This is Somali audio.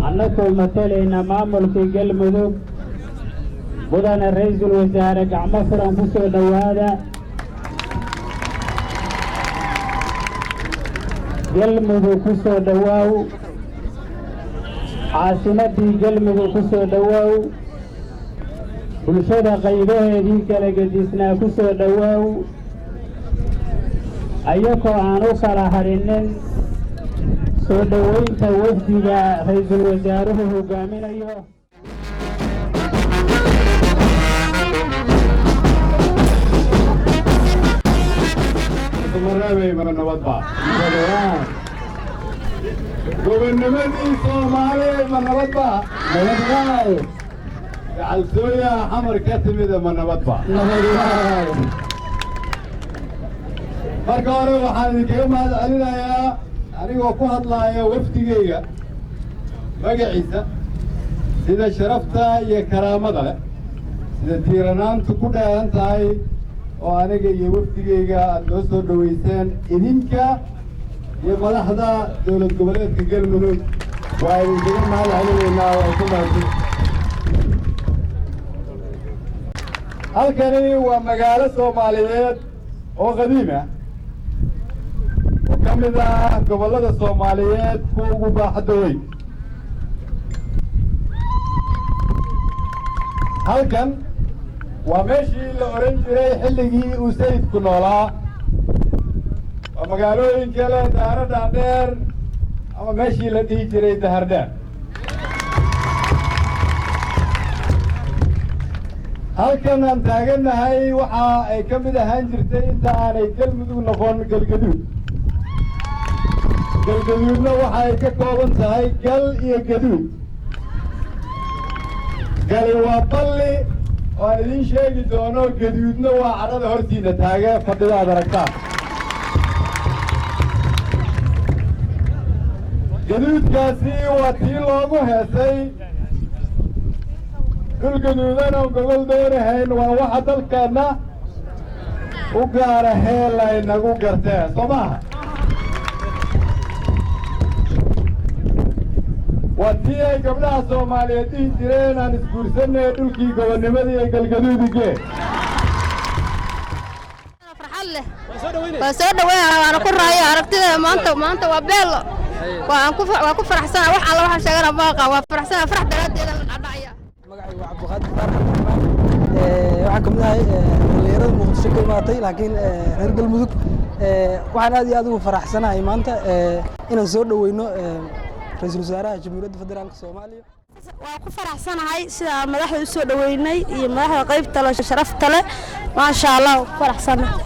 annagu matalayna maamulka galmudug mudane ra'iisul wasaare gacmo furan ku soo dhawaada galmudug ku soo dhawaaw caasimadii galmudug ku soo dhawaaw bulshada qaybaheedii kala gedisnaa ku soo dhawaaw ayagoo aan u kala harinin soo dhaweynta wafdiga ra'iisul wasaaruhu hogaaminayo mareeb mana nabad ba gobonnimadii Soomaaliyeed ma nabad ba gacaltooya xamar ka timid ma nabad ba marka hore waxaan idinkaga mahadcelinayaa anigoo ku hadlaaya wafdigayga magaciisa sida sharafta iyo karaamada leh sida tiiranaantu ku dheehan tahay oo aniga iyo wafdigayga aad noo soo dhaweyseen idinka iyo madaxda dowlad goboleedka galmudug waa idinkaga mahadcelinaynaa oo ku mahadsan halkani waa magaalo Soomaaliyeed oo qadiim ah kamid ah gobollada Soomaaliyeed kuwa ugu baaxadda weyn halkan waa meeshii la oran jiray xilligii uu sayidku noolaa waa magaalooyinka leh daaro dhaadheer ama meeshii la dhihi jiray dahardheer halkan aan taagannahay waxa ay ka mid ahaan jirtay inta aanay galmudug noqon galgaduud galgaduudna waxa ay ka kooban tahay gal iyo gaduud gali waa balli oo aan idiin sheegi doono gaduudna waa cadhada hortiina taaga fadhida aad aragtaan gaduudkaasi waa tii loogu heesay dhul gaduudan oo gogol doonahayn waa waxa dalkeenna u gaara heel ay nagu garteen soo maaha waa tii ay gabdhaha Soomaaliyeed dhihi jireen aan isguursanay dhulkii gobonnimadii ee galgaduudigee waa soo dhaweynaa waana ku raayo aragtida maanta waa beelo waan ku faraxsanahay wax alla waxaan sheegana maaqa waa faraxsanahay farax daraadeeda la dhacaya magacaygu waa Cabdiqaadir waxaan kamid ahay dhalinyarada Muqdisho ka imaatay laakiin reer galmudug waxaan aad iyo aad ugu faraxsanahay maanta inaan soo dhaweyno ra'iisul wasaaraha jamhuuriyadda federaalka Soomaaliya waan ku faraxsanahay sida madaxda u soo dhaweynay iyo madaxda qaybta la sharafta leh ma sha Allah faraxsanahay